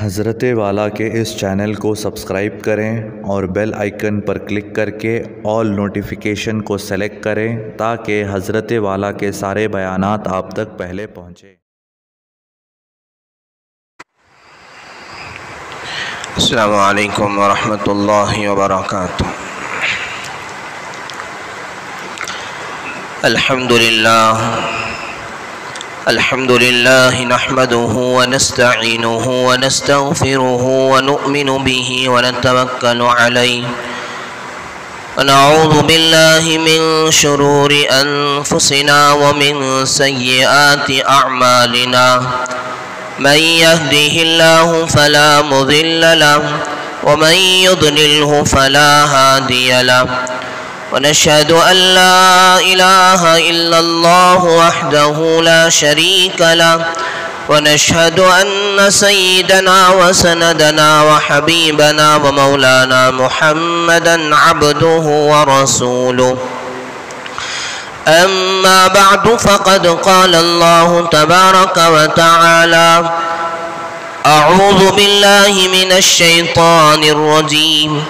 حضرت والا کے اس چینل کو سبسکرائب کریں اور بیل آئیکن پر کلک کر کے آل نوٹیفیکیشن کو سلیکٹ کریں تاکہ حضرت والا کے سارے بیانات آپ تک پہلے پہنچیں۔ السلام علیکم ورحمۃ اللہ وبرکاتہ۔ الحمد لله نحمده ونستعينه ونستغفره ونؤمن به ونتوكل عليه ونعوذ بالله من شرور أنفسنا ومن سيئات أعمالنا من يهده الله فلا مضل له ومن يضلله فلا هادي له ونشهد أن لا إله إلا الله وحده لا شريك له ونشهد أن سيدنا وسندنا وحبيبنا ومولانا محمدا عبده ورسوله أما بعد فقد قال الله تبارك وتعالى أعوذ بالله من الشيطان الرجيم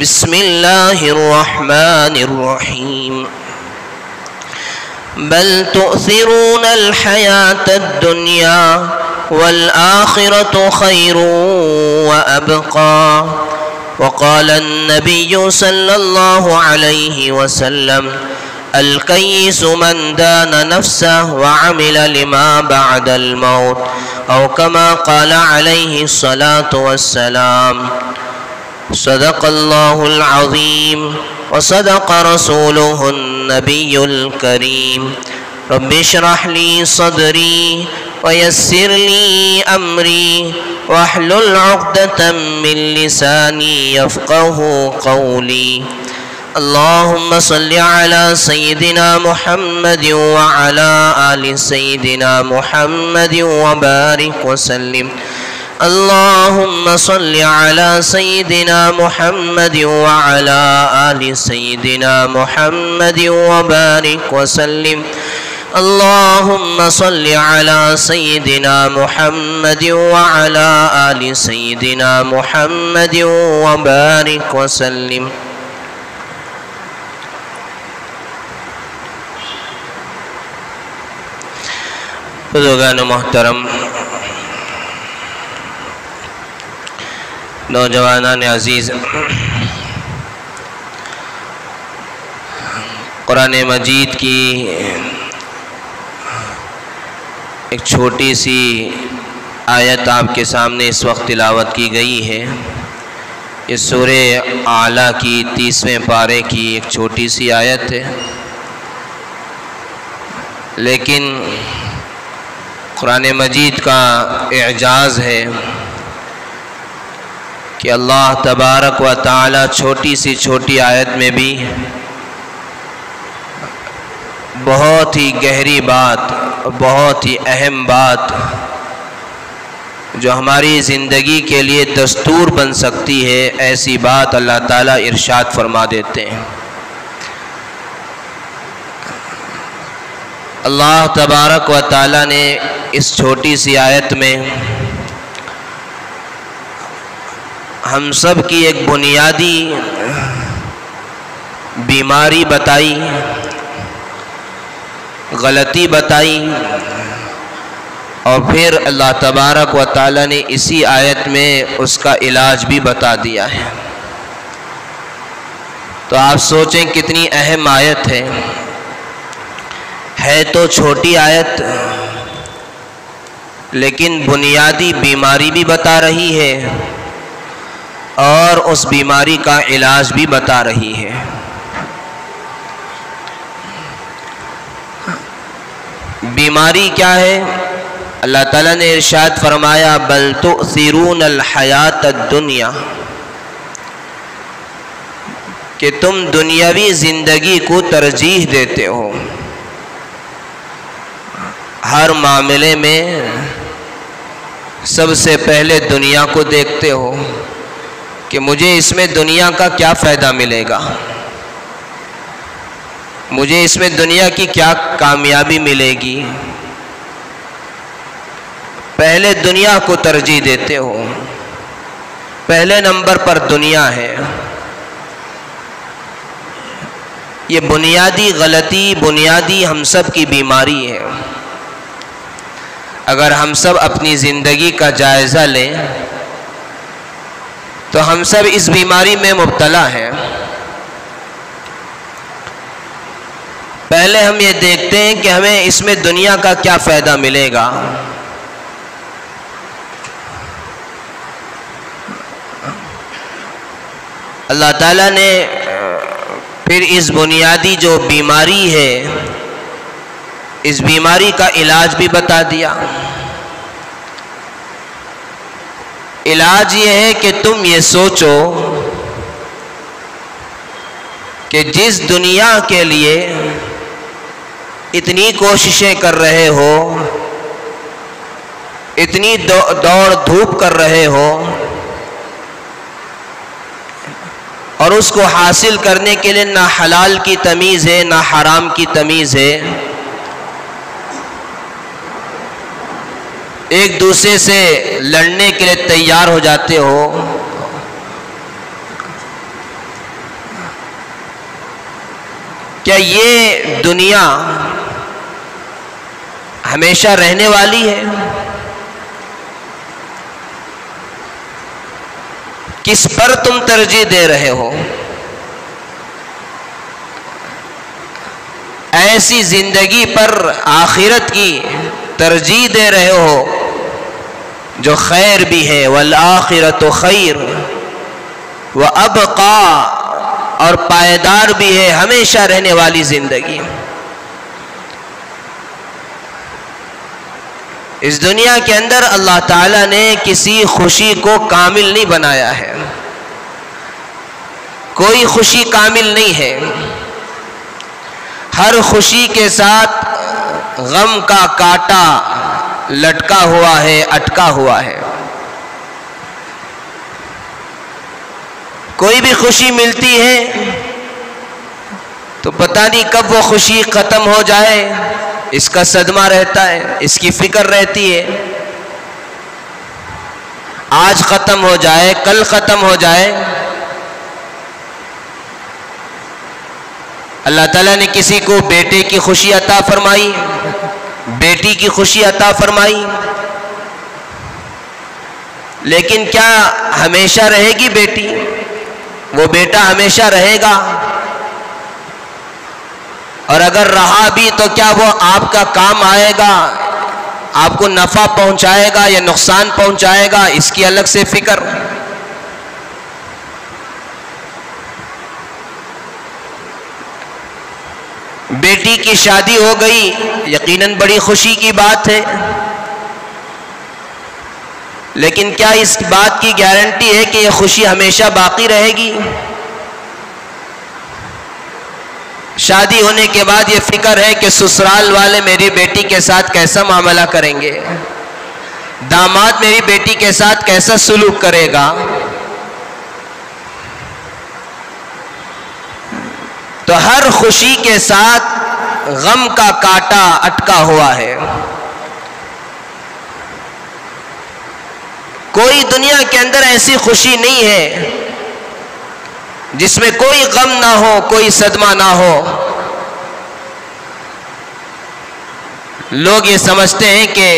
بسم الله الرحمن الرحيم بل تؤثرون الحياة الدنيا والآخرة خير وأبقى وقال النبي صلى الله عليه وسلم الكيس من دان نفسه وعمل لما بعد الموت أو كما قال عليه الصلاة والسلام صدق الله العظيم وصدق رسوله النبي الكريم رب اشرح لي صدري ويسر لي أمري واحلل عقدة من لساني يفقه قولي اللهم صل على سيدنا محمد وعلى آل سيدنا محمد وبارك وسلم اللهم صل على سيدنا محمد وعلى آل سيدنا محمد وبارك وسلم اللهم صل على سيدنا محمد وعلى آل سيدنا محمد وبارك وسلم۔ بزرگان محترم، نوجوانان عزیز، قرآن مجید کی ایک چھوٹی سی آیت آپ کے سامنے اس وقت تلاوت کی گئی ہے۔ یہ سورہ اعلیٰ کی 30ویں پارے کی ایک چھوٹی سی آیت ہے، لیکن قرآن مجید کا اعجاز ہے کہ اللہ تبارک و تعالی چھوٹی سی چھوٹی آیت میں بھی بہت ہی گہری بات، بہت ہی اہم بات جو ہماری زندگی کے لیے دستور بن سکتی ہے، ایسی بات اللہ تعالیٰ ارشاد فرما دیتے ہیں۔ اللہ تبارک و تعالیٰ نے اس چھوٹی سی آیت میں ہم سب کی ایک بنیادی بیماری بتائی، غلطی بتائی، اور پھر اللہ تبارک و تعالیٰ نے اسی آیت میں اس کا علاج بھی بتا دیا ہے۔ تو آپ سوچیں کتنی اہم آیت ہے تو چھوٹی آیت، لیکن بنیادی بیماری بھی بتا رہی ہے اور اس بیماری کا علاج بھی بتا رہی ہے۔ بیماری کیا ہے؟ اللہ تعالیٰ نے ارشاد فرمایا بل تؤثرون الحیات الدنیا، کہ تم دنیاوی زندگی کو ترجیح دیتے ہو۔ ہر معاملے میں سب سے پہلے دنیا کو دیکھتے ہو کہ مجھے اس میں دنیا کا کیا فائدہ ملے گا، مجھے اس میں دنیا کی کیا کامیابی ملے گی، پہلے دنیا کو ترجیح دیتے ہو، پہلے نمبر پر دنیا ہے۔ یہ بنیادی غلطی، بنیادی ہم سب کی بیماری ہے۔ اگر ہم سب اپنی زندگی کا جائزہ لیں تو ہم سب اس بیماری میں مبتلا ہیں۔ پہلے ہم یہ دیکھتے ہیں کہ ہمیں اس میں دنیا کا کیا فائدہ ملے گا، اللہ تعالیٰ نے پھر اس بنیادی جو بیماری ہے، اس بیماری کا علاج بھی بتا دیا۔ علاج یہ ہے کہ تم یہ سوچو کہ جس دنیا کے لیے اتنی کوششیں کر رہے ہو، اتنی دوڑ دھوپ کر رہے ہو، اور اس کو حاصل کرنے کے لیے نہ حلال کی تمیز ہے نہ حرام کی تمیز ہے، ایک دوسرے سے لڑنے کے لیے تیار ہو جاتے ہو، کیا یہ دنیا ہمیشہ رہنے والی ہے؟ کس پر تم ترجیح دے رہے ہو؟ ایسی زندگی پر آخرت کی ترجیح دے رہے ہو جو خیر بھی ہے، والآخرۃ خیر وابقیٰ، اور پائیدار بھی ہے، ہمیشہ رہنے والی زندگی۔ اس دنیا کے اندر اللہ تعالیٰ نے کسی خوشی کو کامل نہیں بنایا ہے، کوئی خوشی کامل نہیں ہے، ہر خوشی کے ساتھ غم کا کانٹا لٹکا ہوا ہے، اٹکا ہوا ہے۔ کوئی بھی خوشی ملتی ہے تو پتہ نہیں کب وہ خوشی ختم ہو جائے، اس کا صدمہ رہتا ہے، اس کی فکر رہتی ہے، آج ختم ہو جائے، کل ختم ہو جائے۔ اللہ تعالیٰ نے کسی کو بیٹے کی خوشی عطا فرمائی، بیٹی کی خوشی عطا فرمائی، لیکن کیا ہمیشہ رہے گی بیٹی؟ وہ بیٹا ہمیشہ رہے گا؟ اور اگر رہا بھی تو کیا وہ آپ کا کام آئے گا، آپ کو نفع پہنچائے گا یا نقصان پہنچائے گا؟ اس کی الگ سے فکر۔ بیٹی کی شادی ہو گئی، یقیناً بڑی خوشی کی بات ہے، لیکن کیا اس بات کی گارنٹی ہے کہ یہ خوشی ہمیشہ باقی رہے گی؟ شادی ہونے کے بعد یہ فکر ہے کہ سسرال والے میری بیٹی کے ساتھ کیسا معاملہ کریں گے، داماد میری بیٹی کے ساتھ کیسا سلوک کرے گا۔ تو ہر خوشی کے ساتھ غم کا کانٹا اٹکا ہوا ہے۔ کوئی دنیا کے اندر ایسی خوشی نہیں ہے جس میں کوئی غم نہ ہو، کوئی صدمہ نہ ہو۔ لوگ یہ سمجھتے ہیں کہ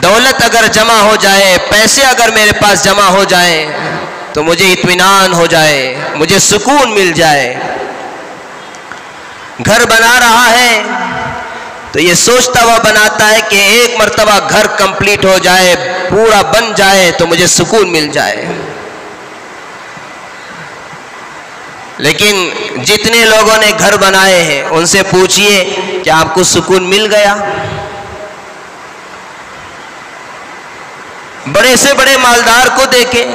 دولت اگر جمع ہو جائے، پیسے اگر میرے پاس جمع ہو جائیں تو مجھے اطمینان ہو جائے، مجھے سکون مل جائے۔ گھر بنا رہا ہے تو یہ سوچتا ہوا بناتا ہے کہ ایک مرتبہ گھر کمپلیٹ ہو جائے، پورا بن جائے تو مجھے سکون مل جائے۔ لیکن جتنے لوگوں نے گھر بنائے ہیں ان سے پوچھئے کہ آپ کو سکون مل گیا؟ بڑے سے بڑے مالدار کو دیکھیں،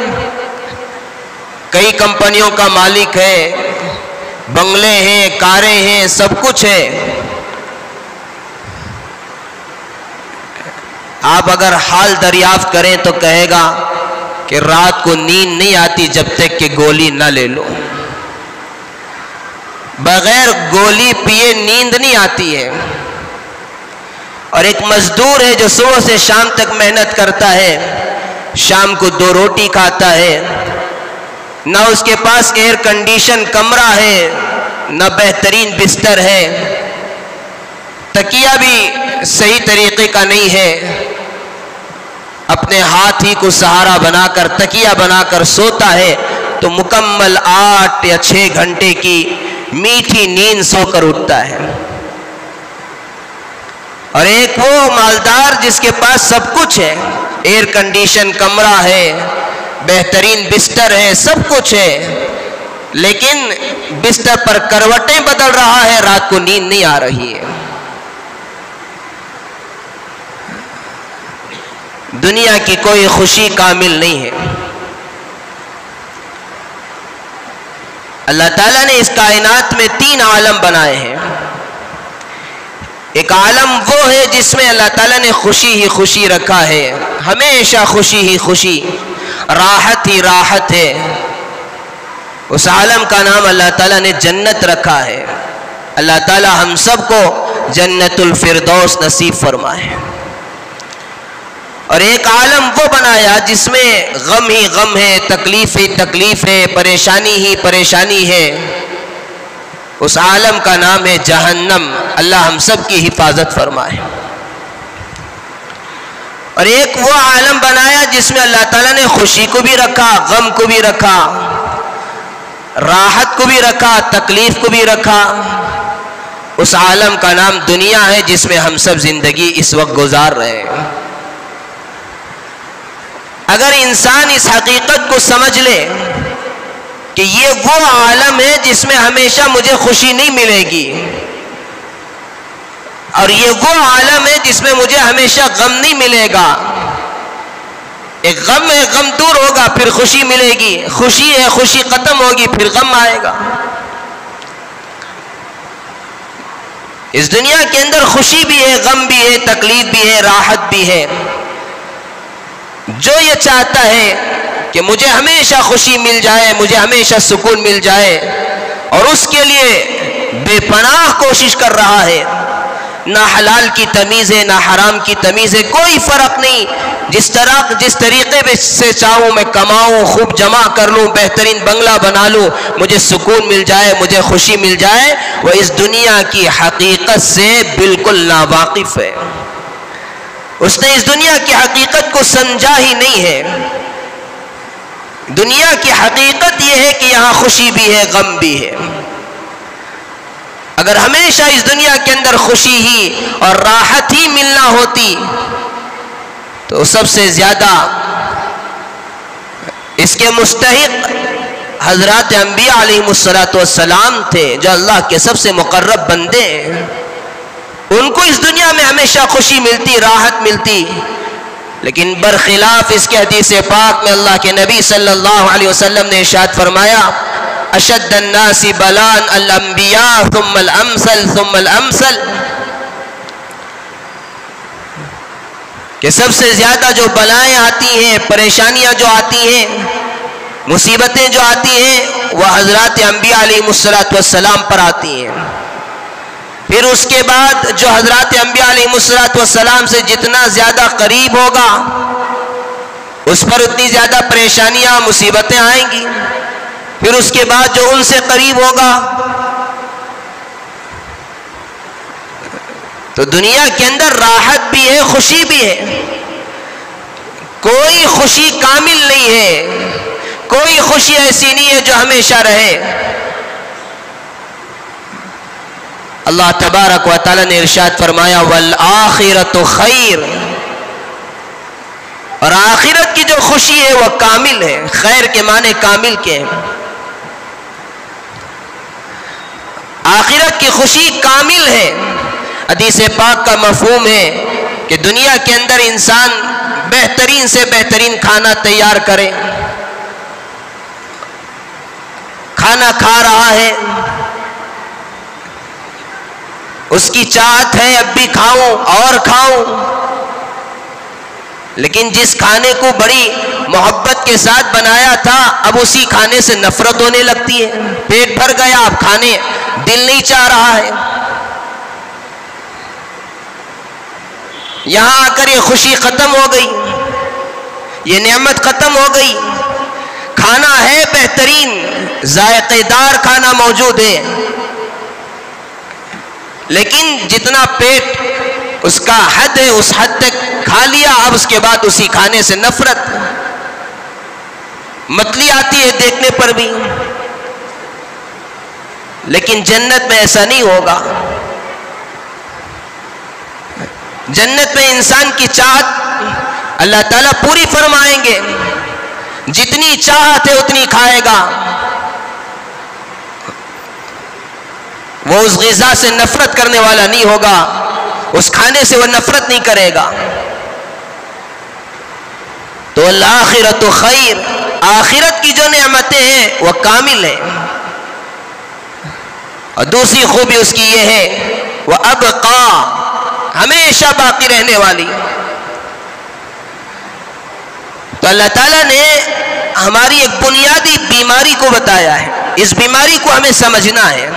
کئی کمپنیوں کا مالک ہے، بنگلے ہیں، کاریں ہیں، سب کچھ ہے، آپ اگر حال دریافت کریں تو کہے گا کہ رات کو نیند نہیں آتی جب تک کہ گولی نہ لے لو. بغیر گولی پیے نیند نہیں آتی ہے. اور ایک مزدور ہے جو صبح سے شام تک محنت کرتا ہے، شام کو 2 روٹی کھاتا ہے، نہ اس کے پاس ایئر کنڈیشن کمرہ ہے، نہ بہترین بستر ہے، تکیہ بھی صحیح طریقے کا نہیں ہے، اپنے ہاتھ ہی کو سہارا بنا کر تکیہ بنا کر سوتا ہے، تو مکمل 8 یا 6 گھنٹے کی میٹھی نیند سو کر اٹھتا ہے. اور ایک وہ مالدار جس کے پاس سب کچھ ہے، ایئر کنڈیشن کمرہ ہے، بہترین بستر ہے، سب کچھ ہے، لیکن بستر پر کروٹیں بدل رہا ہے، رات کو نیند نہیں آ رہی ہے. دنیا کی کوئی خوشی کامل نہیں ہے. اللہ تعالیٰ نے اس کائنات میں 3 عالم بنائے ہیں. ایک عالم وہ ہے جس میں اللہ تعالیٰ نے خوشی ہی خوشی رکھا ہے، ہمیشہ خوشی ہی خوشی، راحت ہی راحت ہے. اس عالم کا نام اللہ تعالیٰ نے جنت رکھا ہے. اللہ تعالیٰ ہم سب کو جنت الفردوس نصیب فرمائے. اور ایک عالم وہ بنایا جس میں غم ہی غم ہے، تکلیف ہی تکلیف ہے، پریشانی ہی پریشانی ہے. اس عالم کا نام ہے جہنم. اللہ ہم سب کی حفاظت فرمائے. اور ایک وہ عالم بنایا جس میں اللہ تعالیٰ نے خوشی کو بھی رکھا، غم کو بھی رکھا، راحت کو بھی رکھا، تکلیف کو بھی رکھا. اس عالم کا نام دنیا ہے جس میں ہم سب زندگی اس وقت گزار رہے ہیں. اگر انسان اس حقیقت کو سمجھ لے کہ یہ وہ عالم ہے جس میں ہمیشہ مجھے خوشی نہیں ملے گی، اور یہ وہ عالم ہے جس میں مجھے ہمیشہ غم نہیں ملے گا. ایک غم ہے، غم دور ہوگا پھر خوشی ملے گی، خوشی ہے، خوشی ختم ہوگی پھر غم آئے گا. اس دنیا کے اندر خوشی بھی ہے، غم بھی ہے، تکلیف بھی ہے، راحت بھی ہے. جو یہ چاہتا ہے کہ مجھے ہمیشہ خوشی مل جائے، مجھے ہمیشہ سکون مل جائے، اور اس کے لیے بے پناہ کوشش کر رہا ہے. نہ حلال کی تمیز ہے، نہ حرام کی تمیز ہے، کوئی فرق نہیں. جس طریقے سے چاہوں میں کماؤں، خوب جمع کر لوں، بہترین بنگلہ بنا لوں، مجھے سکون مل جائے، مجھے خوشی مل جائے. وہ اس دنیا کی حقیقت سے بالکل ناواقف ہے. اس نے اس دنیا کی حقیقت کو سمجھا ہی نہیں ہے. دنیا کی حقیقت یہ ہے کہ یہاں خوشی بھی ہے، غم بھی ہے. اگر ہمیشہ اس دنیا کے اندر خوشی ہی اور راحت ہی ملنا ہوتی تو سب سے زیادہ اس کے مستحق حضرات انبیاء علیہ السلام تھے، جو اللہ کے سب سے مقرب بندے ہیں. ان کو اس دنیا میں ہمیشہ خوشی ملتی، راحت ملتی. لیکن برخلاف اس کے حدیث پاک میں اللہ کے نبی صلی اللہ علیہ وسلم نے ارشاد فرمایا، اشد الناس بلاء الانبیاء ثم الامثل ثم الامثل، کہ سب سے زیادہ جو بلائیں آتی ہیں، پریشانیاں جو آتی ہیں، مصیبتیں جو آتی ہیں، وہ حضرات انبیاء علیہ السلام پر آتی ہیں. پھر اس کے بعد جو حضرات انبیاء علیہ السلام سے جتنا زیادہ قریب ہوگا اس پر اتنی زیادہ پریشانیاں، مصیبتیں آئیں گی. پھر اس کے بعد جو ان سے قریب ہوگا. تو دنیا کے اندر راحت بھی ہے، خوشی بھی ہے. کوئی خوشی کامل نہیں ہے، کوئی خوشی ایسی نہیں ہے جو ہمیشہ رہے. اللہ تبارک و تعالی نے ارشاد فرمایا والآخرۃ خیر، اور آخرت کی جو خوشی ہے وہ کامل ہے. خیر کے معنی کامل کے ہیں. آخرت کی خوشی کامل ہے. حدیث پاک کا مفہوم ہے کہ دنیا کے اندر انسان بہترین سے بہترین کھانا تیار کرے، کھانا کھا رہا ہے، اس کی چاہت ہے اب بھی کھاؤں اور کھاؤں، لیکن جس کھانے کو بڑی محبت کے ساتھ بنایا تھا اب اسی کھانے سے نفرت ہونے لگتی ہے. پیٹ بھر گیا اب کھانے دل نہیں چاہ رہا ہے. یہاں آ کر یہ خوشی ختم ہو گئی, یہ نعمت ختم ہو گئی. کھانا ہے بہترین, ذائقے دار کھانا موجود ہے, لیکن جتنا پیٹ اس کا حد ہے اس حد تک کھا لیا, اب اس کے بعد اسی کھانے سے نفرت. متلی آتی ہے دیکھنے پر بھی, لیکن جنت میں ایسا نہیں ہوگا. جنت میں انسان کی چاہت اللہ تعالیٰ پوری فرمائیں گے, جتنی چاہت ہے اتنی کھائے گا. وہ اس غذا سے نفرت کرنے والا نہیں ہوگا, اس کھانے سے وہ نفرت نہیں کرے گا. تو الآخرۃ خیر, آخرت کی جو نعمتیں ہیں وہ کامل ہیں. اور دوسری خوبی اس کی یہ ہے وہ ابقا, ہمیشہ باقی رہنے والی. تو اللہ تعالیٰ نے ہماری ایک بنیادی بیماری کو بتایا ہے, اس بیماری کو ہمیں سمجھنا ہے.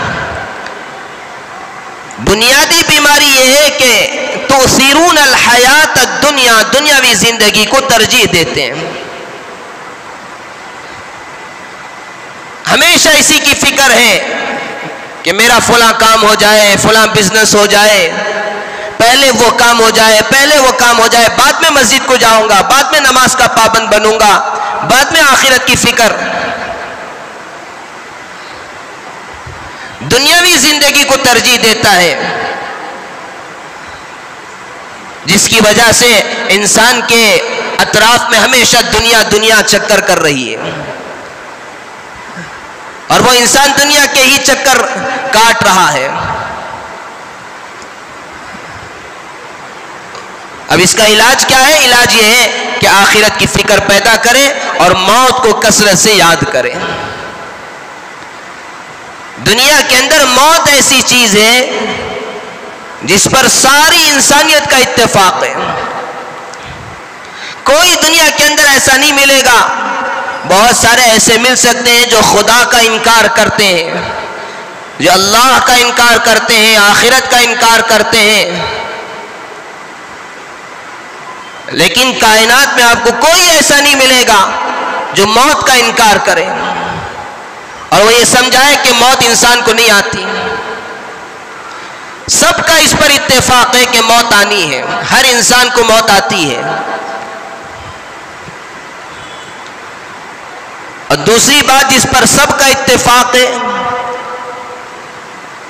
بنیادی بیماری یہ ہے کہ تؤثرون الحیات الدنیا, دنیاوی زندگی کو ترجیح دیتے ہیں. ہمیشہ اسی کی فکر ہے کہ میرا فلاں کام ہو جائے, فلاں بزنس ہو جائے, پہلے وہ کام ہو جائے, پہلے وہ کام ہو جائے, بعد میں مسجد کو جاؤں گا, بعد میں نماز کا پابند بنوں گا, بعد میں آخرت کی فکر. دنیاوی زندگی کو ترجیح دیتا ہے, جس کی وجہ سے انسان کے اطراف میں ہمیشہ دنیا دنیا چکر کر رہی ہے, اور وہ انسان دنیا کے ہی چکر کاٹ رہا ہے. اب اس کا علاج کیا ہے؟ علاج یہ ہے کہ آخرت کی فکر پیدا کرے اور موت کو کثرت سے یاد کرے. دنیا کے اندر موت ایسی چیز ہے جس پر ساری انسانیت کا اتفاق ہے. کوئی دنیا کے اندر ایسا نہیں ملے گا. بہت سارے ایسے مل سکتے ہیں جو خدا کا انکار کرتے ہیں, جو اللہ کا انکار کرتے ہیں, آخرت کا انکار کرتے ہیں, لیکن کائنات میں آپ کو کوئی ایسا نہیں ملے گا جو موت کا انکار کرے اور وہ یہ سمجھائے کہ موت انسان کو نہیں آتی. سب کا اس پر اتفاق ہے کہ موت آنی ہے, ہر انسان کو موت آتی ہے. اور دوسری بات جس پر سب کا اتفاق ہے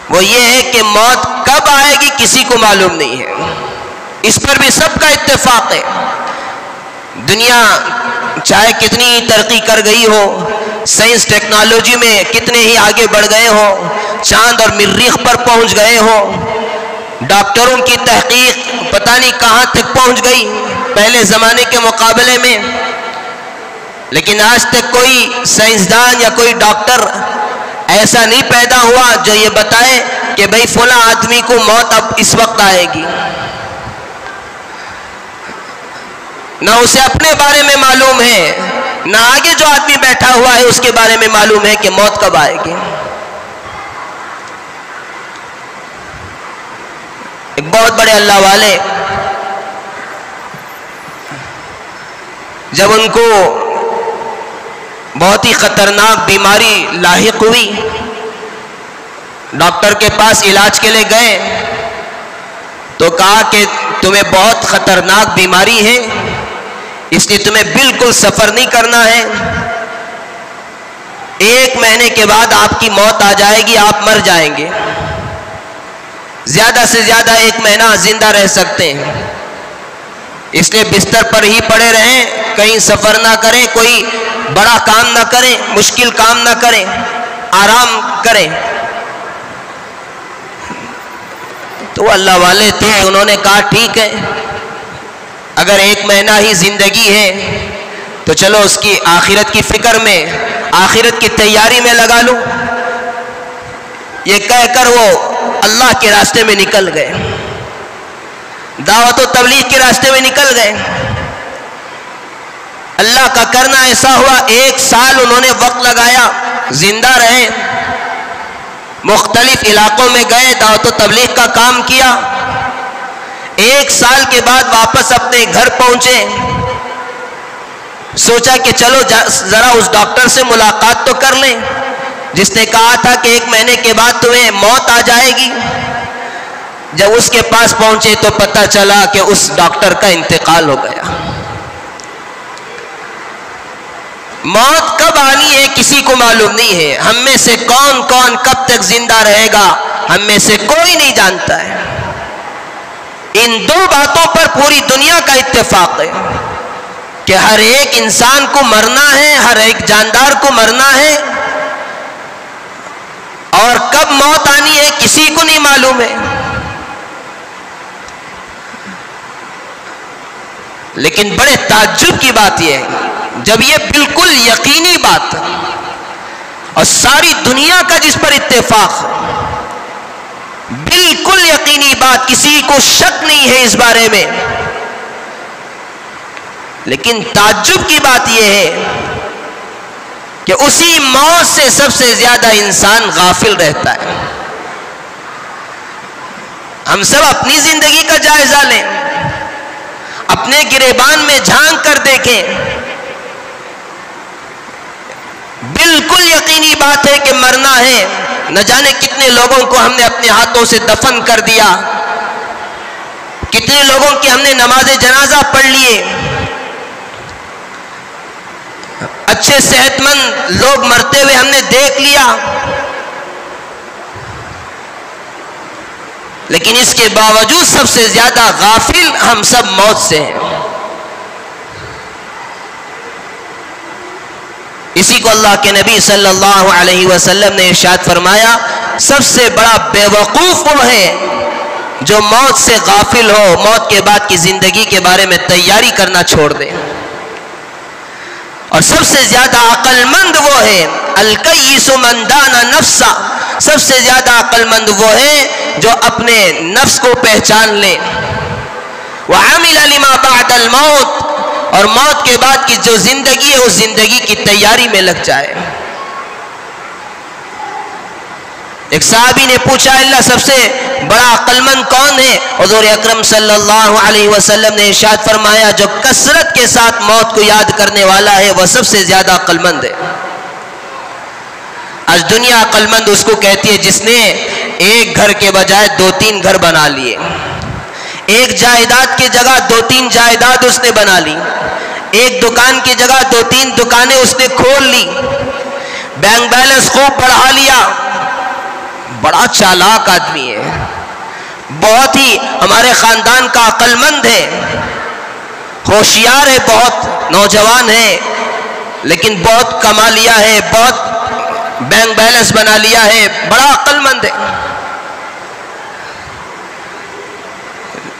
وہ یہ ہے کہ موت کب آئے گی کسی کو معلوم نہیں ہے. اس پر بھی سب کا اتفاق ہے. دنیا چاہے کتنی ترقی کر گئی ہو, سائنس ٹیکنالوجی میں کتنے ہی آگے بڑھ گئے ہو, چاند اور مریخ پر پہنچ گئے ہو, ڈاکٹروں کی تحقیق پتہ نہیں کہاں تک پہنچ گئی پہلے زمانے کے مقابلے میں, لیکن آج تک کوئی سائنسدان یا کوئی ڈاکٹر ایسا نہیں پیدا ہوا جو یہ بتائے کہ بھئی فلاں آدمی کو موت اب اس وقت آئے گی. نہ اسے اپنے بارے میں معلوم ہے, نہ آگے جو آدمی بیٹھا ہوا ہے اس کے بارے میں معلوم ہے کہ موت کب آئے گی. ایک بہت بڑے اللہ والے جب ان کو بہت ہی خطرناک بیماری لاحق ہوئی, ڈاکٹر کے پاس علاج کے لیے گئے تو کہا کہ تمہیں بہت خطرناک بیماری ہے, اس لیے تمہیں بالکل سفر نہیں کرنا ہے, 1 مہینے کے بعد آپ کی موت آ جائے گی, آپ مر جائیں گے, زیادہ سے زیادہ 1 مہینہ زندہ رہ سکتے ہیں, اس لیے بستر پر ہی پڑے رہیں, کہیں سفر نہ کریں, کوئی بڑا کام نہ کریں, مشکل کام نہ کریں, آرام کریں. تو اللہ والے تھے, انہوں نے کہا ٹھیک ہے, اگر 1 مہینہ ہی زندگی ہے تو چلو اس کی آخرت کی فکر میں, آخرت کی تیاری میں لگا لوں. یہ کہہ کر وہ اللہ کے راستے میں نکل گئے, دعوت و تبلیغ کے راستے میں نکل گئے. اللہ کا کرنا ایسا ہوا 1 سال انہوں نے وقت لگایا، زندہ رہے، مختلف علاقوں میں گئے، دعوت و تبلیغ کا کام کیا۔ 1 سال کے بعد واپس اپنے گھر پہنچے، سوچا کہ چلو ذرا اس ڈاکٹر سے ملاقات تو کر لیں جس نے کہا تھا کہ 1 مہینے کے بعد تمہیں موت آ جائے گی۔ جب اس کے پاس پہنچے تو پتہ چلا کہ اس ڈاکٹر کا انتقال ہو گیا۔ موت کب آنی ہے کسی کو معلوم نہیں ہے، ہم میں سے کون کون کب تک زندہ رہے گا ہم میں سے کوئی نہیں جانتا ہے۔ ان 2 باتوں پر پوری دنیا کا اتفاق ہے کہ ہر ایک انسان کو مرنا ہے، ہر ایک جاندار کو مرنا ہے، اور کب موت آنی ہے کسی کو نہیں معلوم ہے۔ لیکن بڑے تعجب کی بات یہ ہے، جب یہ بالکل یقینی بات اور ساری دنیا کا جس پر اتفاق ہے، بالکل یقینی بات، کسی کو شک نہیں ہے اس بارے میں، لیکن تعجب کی بات یہ ہے کہ اسی موت سے سب سے زیادہ انسان غافل رہتا ہے۔ ہم سب اپنی زندگی کا جائزہ لیں، اپنے گریبان میں جھانک کر دیکھیں، بالکل یقینی بات ہے کہ مرنا ہے۔ نہ جانے کتنے لوگوں کو ہم نے اپنے ہاتھوں سے دفن کر دیا، کتنے لوگوں کی ہم نے نماز جنازہ پڑھ لیے، اچھے صحت مند لوگ مرتے ہوئے ہم نے دیکھ لیا، لیکن اس کے باوجود سب سے زیادہ غافل ہم سب موت سے ہیں۔ اسی کو اللہ کے نبی صلی اللہ علیہ وسلم نے ارشاد فرمایا، سب سے بڑا بے وقوف وہ ہے جو موت سے غافل ہو، موت کے بعد کی زندگی کے بارے میں تیاری کرنا چھوڑ دے، اور سب سے زیادہ عقل مند وہ ہے الکیس من دان نفسا، سب سے زیادہ عقل مند وہ ہے جو اپنے نفس کو پہچان لے، وعمل لما بعد الموت، اور موت کے بعد کی جو زندگی ہے اس زندگی کی تیاری میں لگ جائے۔ ایک صحابی نے پوچھا اللہ سب سے بڑا عقل مند کون ہے؟ حضور اکرم صلی اللہ علیہ وسلم نے ارشاد فرمایا جو کثرت کے ساتھ موت کو یاد کرنے والا ہے وہ سب سے زیادہ عقل مند ہے۔ آج دنیا عقل مند اس کو کہتی ہے جس نے 1 گھر کے بجائے 2-3 گھر بنا لیے، 1 جائیداد کی جگہ 2-3 جائیداد اس نے بنا لی، 1 دکان کی جگہ 2-3 دکانیں اس نے کھول لی، بینک بیلنس خوب بڑھا لیا، بڑا چالاک آدمی ہے، بہت ہی ہمارے خاندان کا عقل مند ہے، ہوشیار ہے، بہت نوجوان ہے، لیکن بہت کما لیا ہے، بہت بینک بیلنس بنا لیا ہے، بڑا عقل مند ہے۔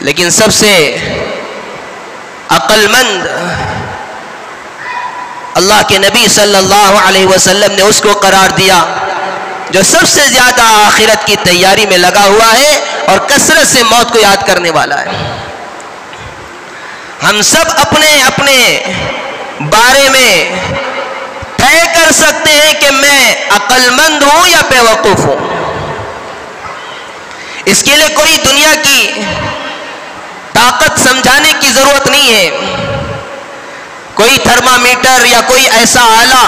لیکن سب سے عقل مند اللہ کے نبی صلی اللہ علیہ وسلم نے اس کو قرار دیا جو سب سے زیادہ آخرت کی تیاری میں لگا ہوا ہے اور کثرت سے موت کو یاد کرنے والا ہے۔ ہم سب اپنے اپنے بارے میں طے کر سکتے ہیں کہ میں عقل مند ہوں یا بے وقوف ہوں۔ اس کے لیے کوئی دنیا کی طاقت سمجھانے کی ضرورت نہیں ہے، کوئی تھرمامیٹر یا کوئی ایسا آلہ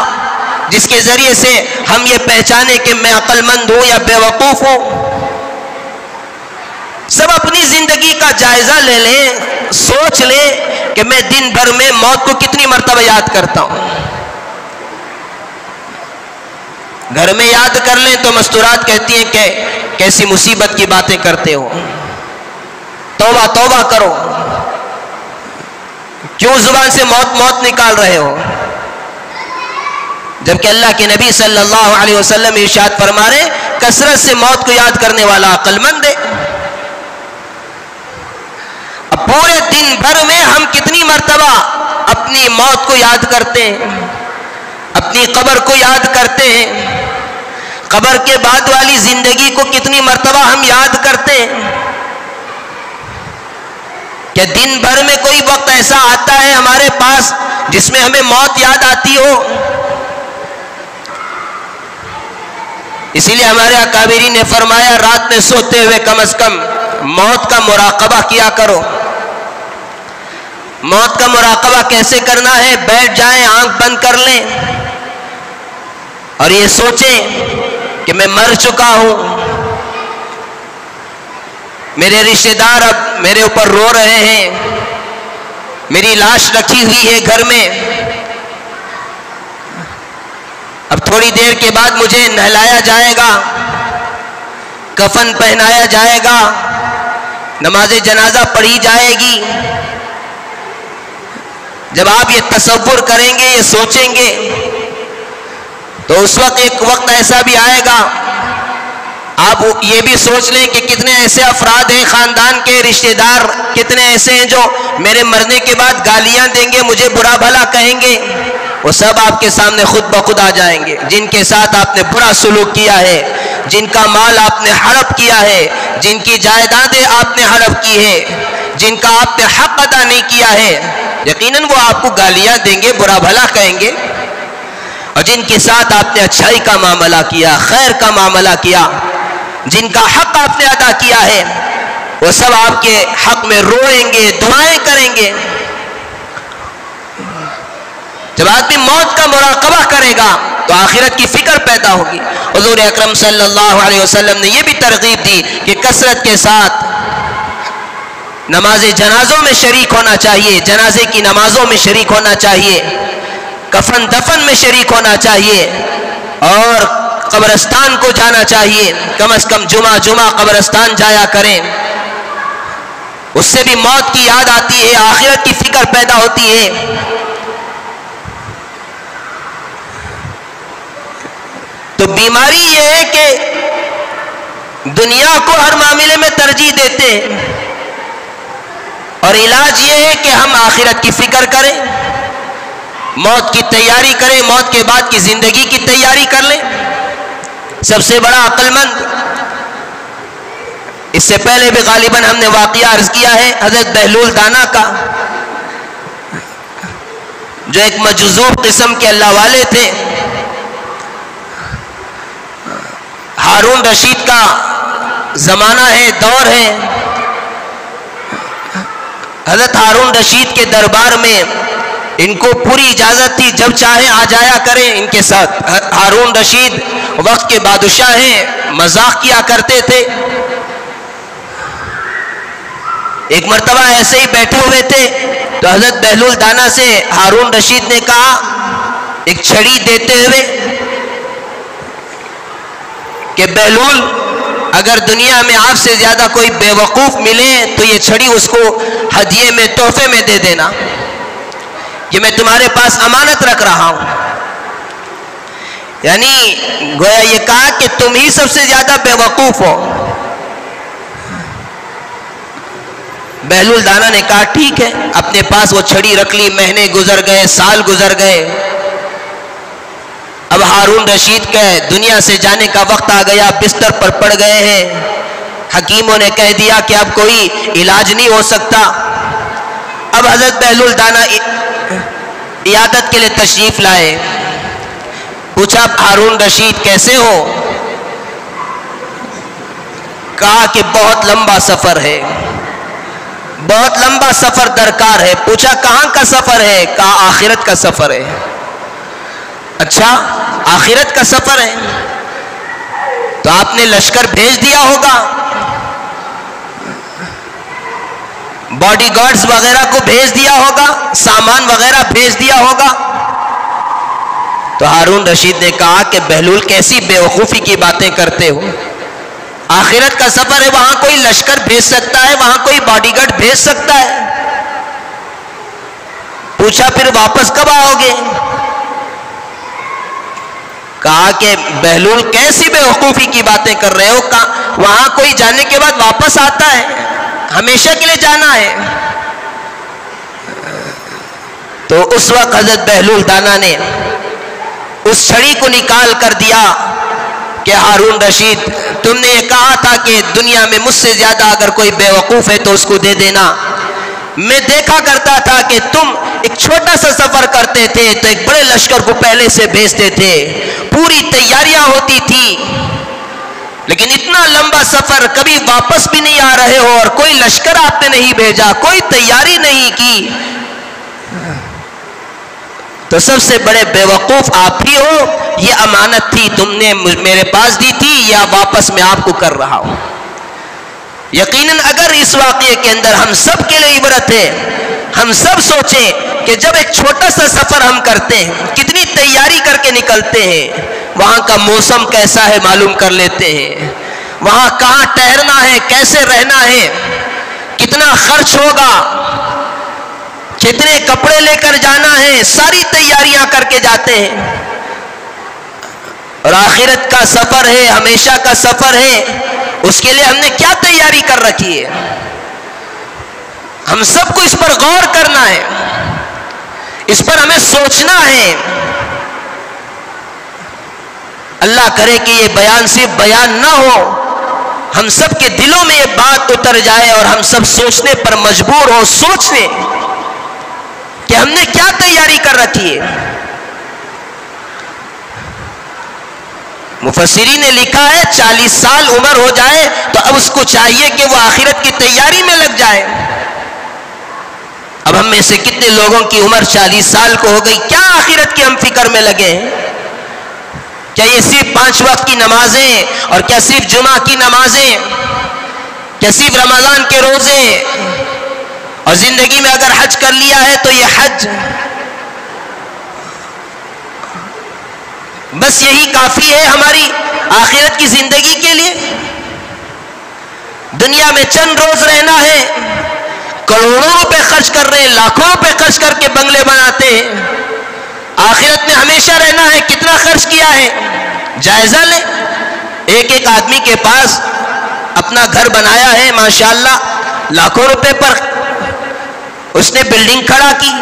جس کے ذریعے سے ہم یہ پہچانے کہ میں عقل مند ہوں یا بے وقوف ہوں۔ سب اپنی زندگی کا جائزہ لے لیں، سوچ لیں کہ میں دن بھر میں موت کو کتنی مرتبہ یاد کرتا ہوں۔ گھر میں یاد کر لیں تو مستورات کہتی ہیں کہ کیسی مصیبت کی باتیں کرتے ہو، توبہ توبہ کرو، کیوں زبان سے موت موت نکال رہے ہو؟ جبکہ اللہ کے نبی صلی اللہ علیہ وسلم ارشاد فرما رہے کثرت سے موت کو یاد کرنے والا عقل مند ہے۔ اب پورے دن بھر میں ہم کتنی مرتبہ اپنی موت کو یاد کرتے ہیں، اپنی قبر کو یاد کرتے ہیں، قبر کے بعد والی زندگی کو کتنی مرتبہ ہم یاد کرتے ہیں؟ کہ دن بھر میں کوئی وقت ایسا آتا ہے ہمارے پاس جس میں ہمیں موت یاد آتی ہو. اسی لیے ہمارے اکابرین نے فرمایا رات میں سوتے ہوئے کم از کم موت کا مراقبہ کیا کرو. موت کا مراقبہ کیسے کرنا ہے؟ بیٹھ جائیں، آنکھ بند کر لیں اور یہ سوچیں کہ میں مر چکا ہوں، میرے رشتہ دار اب میرے اوپر رو رہے ہیں، میری لاش رکھی ہوئی ہے گھر میں، اب تھوڑی دیر کے بعد مجھے نہلایا جائے گا، کفن پہنایا جائے گا، نماز جنازہ پڑھی جائے گی. جب آپ یہ تصور کریں گے، یہ سوچیں گے، تو اس وقت ایک وقت ایسا بھی آئے گا، آپ یہ بھی سوچ لیں کہ کتنے ایسے افراد ہیں خاندان کے، رشتہ دار کتنے ایسے ہیں جو میرے مرنے کے بعد گالیاں دیں گے، مجھے برا بھلا کہیں گے. وہ سب آپ کے سامنے خود بخود آ جائیں گے، جن کے ساتھ آپ نے برا سلوک کیا ہے، جن کا مال آپ نے ہڑپ کیا ہے، جن کی جائیدادیں آپ نے ہڑپ کی ہے، جن کا آپ نے حق ادا نہیں کیا ہے. یقیناً وہ آپ کو گالیاں دیں گے، برا بھلا کہیں گے. اور جن کے ساتھ آپ نے اچھائی کا معاملہ کیا، خیر کا معاملہ کیا، جن کا حق آپ نے ادا کیا ہے، وہ سب آپ کے حق میں روئیں گے، دعائیں کریں گے. جب آدمی موت کا مراقبہ کرے گا تو آخرت کی فکر پیدا ہوگی. حضور اکرم صلی اللہ علیہ وسلم نے یہ بھی ترغیب دی کہ کثرت کے ساتھ نماز جنازوں میں شریک ہونا چاہیے، جنازے کی نمازوں میں شریک ہونا چاہیے، کفن دفن میں شریک ہونا چاہیے، اور قبرستان کو جانا چاہیے. کم از کم جمعہ قبرستان جایا کریں، اس سے بھی موت کی یاد آتی ہے، آخرت کی فکر پیدا ہوتی ہے. تو بیماری یہ ہے کہ دنیا کو ہر معاملے میں ترجیح دیتے ہیں، اور علاج یہ ہے کہ ہم آخرت کی فکر کریں، موت کی تیاری کریں، موت کے بعد کی زندگی کی تیاری کر لیں. سب سے بڑا عقل مند، اس سے پہلے بھی غالباً ہم نے واقعہ عرض کیا ہے، حضرت بہلول دانا کا، جو ایک مجذوب قسم کے اللہ والے تھے. ہارون رشید کا زمانہ ہے، دور ہے. حضرت ہارون رشید کے دربار میں ان کو پوری اجازت تھی، جب چاہیں آ جایا کریں ان کے ساتھ. ہارون رشید وقت کے بادشاہ ہیں، مذاق کیا کرتے تھے. ایک مرتبہ ایسے ہی بیٹھے ہوئے تھے تو حضرت بہلول دانا سے ہارون رشید نے کہا، ایک چھڑی دیتے ہوئے، کہ بہلول اگر دنیا میں آپ سے زیادہ کوئی بے وقوف ملے تو یہ چھڑی اس کو ہدیے میں، تحفے میں دے دینا، کہ میں تمہارے پاس امانت رکھ رہا ہوں. یعنی گویا یہ کہا کہ تم ہی سب سے زیادہ بے وقوف ہو. بہلول دانا نے کہا ٹھیک ہے، اپنے پاس وہ چھڑی رکھ لی. مہینے گزر گئے، سال گزر گئے. اب ہارون رشید کے دنیا سے جانے کا وقت آ گیا، بستر پر پڑ گئے ہیں. حکیموں نے کہہ دیا کہ اب کوئی علاج نہیں ہو سکتا. اب حضرت بہلول دانا عیادت کے لیے تشریف لائے. پوچھا ہارون رشید کیسے ہو؟ کہا کہ بہت لمبا سفر ہے، بہت لمبا سفر درکار ہے. پوچھا کہاں کا سفر ہے؟ کہا آخرت کا سفر ہے. اچھا آخرت کا سفر ہے، تو آپ نے لشکر بھیج دیا ہوگا، باڈی گارڈز وغیرہ کو بھیج دیا ہوگا، سامان وغیرہ بھیج دیا ہوگا. تو ہارون رشید نے کہا کہ بہلول کیسی بے وقوفی کی باتیں کرتے ہو، آخرت کا سفر ہے، وہاں کوئی لشکر بھیج سکتا ہے، وہاں کوئی باڈی گارڈ بھیج سکتا ہے. پوچھا پھر واپس کب آؤ گے؟ کہا کہ بہلول کیسی بے وقوفی کی باتیں کر رہے ہو، وہاں کوئی جانے کے بعد واپس آتا ہے، ہمیشہ کے لیے جانا ہے. تو اس وقت حضرت بہلول دانا نے اس چھڑی کو نکال کر دیا کہ ہارون رشید تم نے یہ کہا تھا کہ دنیا میں مجھ سے زیادہ اگر کوئی بے وقوف ہے تو اس کو دے دینا. میں دیکھا کرتا تھا کہ تم ایک چھوٹا سا سفر کرتے تھے تو ایک بڑے لشکر کو پہلے سے بھیجتے تھے، پوری تیاریاں ہوتی تھی، لیکن اتنا لمبا سفر کبھی واپس بھی نہیں آ رہے ہو اور کوئی لشکر آپ نے نہیں بھیجا، کوئی تیاری نہیں کی، تو سب سے بڑے بیوقوف آپ ہی ہو۔ یہ امانت تھی، تم نے میرے پاس دی تھی، یا واپس میں آپ کو کر رہا ہوں۔ یقیناً اگر اس واقعے کے اندر ہم سب کے لیے عبرت ہے، ہم سب سوچیں کہ جب ایک چھوٹا سا سفر ہم کرتے ہیں، کتنی تیاری کر کے نکلتے ہیں، وہاں کا موسم کیسا ہے معلوم کر لیتے ہیں، وہاں کہاں ٹھہرنا ہے، کیسے رہنا ہے، کتنا خرچ ہوگا، کتنے کپڑے لے کر جانا ہے، ساری تیاریاں کر کے جاتے ہیں۔ اور آخرت کا سفر ہے، ہمیشہ کا سفر ہے، اس کے لیے ہم نے کیا تیاری کر رکھی ہے؟ ہم سب کو اس پر غور کرنا ہے، اس پر ہمیں سوچنا ہے۔ اللہ کرے کہ یہ بیان صرف بیان نہ ہو، ہم سب کے دلوں میں یہ بات اتر جائے اور ہم سب سوچنے پر مجبور ہو، سوچنے کہ ہم نے کیا تیاری کر رکھی ہے۔ مفسرین نے لکھا ہے 40 سال عمر ہو جائے تو اب اس کو چاہیے کہ وہ آخرت کی تیاری میں لگ جائے۔ اب ہم میں سے کتنے لوگوں کی عمر 40 سال کو ہو گئی، کیا آخرت کی ہم فکر میں لگے ہیں؟ کیا یہ صرف 5 وقت کی نمازیں، اور کیا صرف جمعہ کی نمازیں، کیا صرف رمضان کے روزے، اور زندگی میں اگر حج کر لیا ہے تو یہ حج، بس یہی کافی ہے ہماری آخرت کی زندگی کے لیے؟ دنیا میں چند روز رہنا ہے، کروڑوں روپے خرچ کر رہے ہیں، لاکھوں روپے خرچ کر کے بنگلے بناتے ہیں۔ آخرت میں ہمیشہ رہنا ہے، کتنا خرچ کیا ہے جائزہ لیں۔ ایک ایک آدمی کے پاس اپنا گھر بنایا ہے، ماشاءاللہ لاکھوں روپے پر اس نے بلڈنگ کھڑا کی۔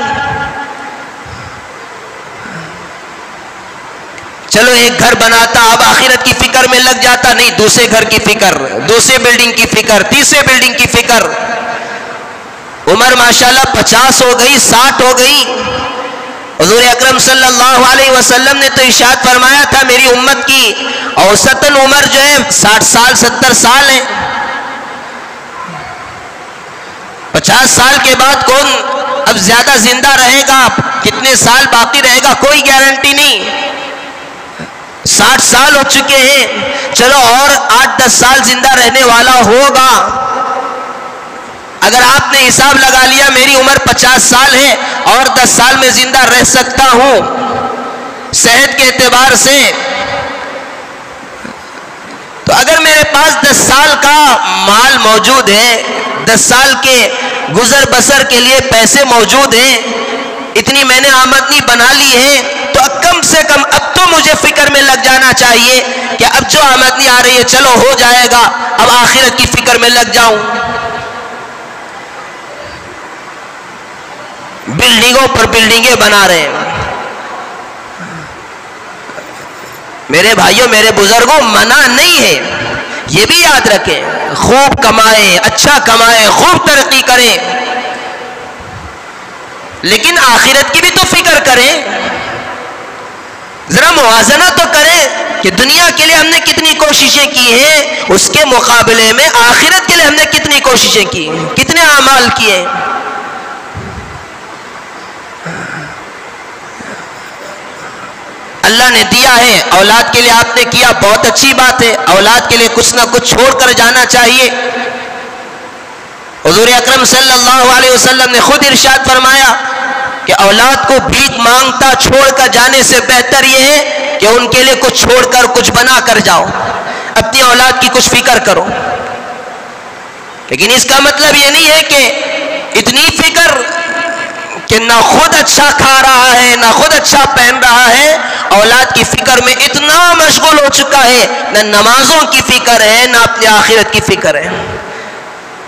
چلو ایک گھر بناتا، اب آخرت کی فکر میں لگ جاتا، نہیں دوسرے گھر کی فکر، دوسرے بلڈنگ کی فکر، تیسرے بلڈنگ کی فکر۔ عمر ماشاءاللہ 50 ہو گئی، 60 ہو گئی۔ حضور اکرم صلی اللہ علیہ وسلم نے تو ارشاد فرمایا تھا میری امت کی اوسطاً عمر جو ہے 60 سال 70 سال ہے۔ 50 سال کے بعد کون اب زیادہ زندہ رہے گا، کتنے سال باقی رہے گا کوئی گارنٹی نہیں۔ 60 سال ہو چکے ہیں، چلو اور 8-10 سال زندہ رہنے والا ہوگا۔ اگر آپ نے حساب لگا لیا میری عمر 50 سال ہے اور 10 سال میں زندہ رہ سکتا ہوں صحت کے اعتبار سے، تو اگر میرے پاس 10 سال کا مال موجود ہے، 10 سال کے گزر بسر کے لیے پیسے موجود ہیں، اتنی میں نے آمدنی بنا لی ہے، تو کم سے کم اب تو مجھے فکر میں لگ جانا چاہیے کہ اب جو آمدنی آ رہی ہے چلو ہو جائے گا، اب آخرت کی فکر میں لگ جاؤں۔ بلڈنگوں پر بلڈنگیں بنا رہے ہیں۔ میرے بھائیوں میرے بزرگوں منع نہیں ہے، یہ بھی یاد رکھیں، خوب کمائیں، اچھا کمائیں، خوب ترقی کریں، لیکن آخرت کی بھی تو فکر کریں، ذرا موازنہ تو کریں کہ دنیا کے لیے ہم نے کتنی کوششیں کی ہیں، اس کے مقابلے میں آخرت کے لیے ہم نے کتنی کوششیں کی ہیں، کتنے اعمال کیے ہیں۔ اللہ نے دیا ہے، اولاد کے لیے آپ نے کیا، بہت اچھی بات ہے، اولاد کے لیے کچھ نہ کچھ چھوڑ کر جانا چاہیے۔ حضور اکرم صلی اللہ علیہ وسلم نے خود ارشاد فرمایا کہ اولاد کو بھیک مانگتا چھوڑ کر جانے سے بہتر یہ ہے کہ ان کے لیے کچھ چھوڑ کر کچھ بنا کر جاؤ، اپنی اولاد کی کچھ فکر کرو۔ لیکن اس کا مطلب یہ نہیں ہے کہ اتنی فکر کہ نہ خود اچھا کھا رہا ہے نہ خود اچھا پہن رہا ہے، اولاد کی فکر میں اتنا مشغول ہو چکا ہے، نہ نمازوں کی فکر ہے نہ اپنی آخرت کی فکر ہے۔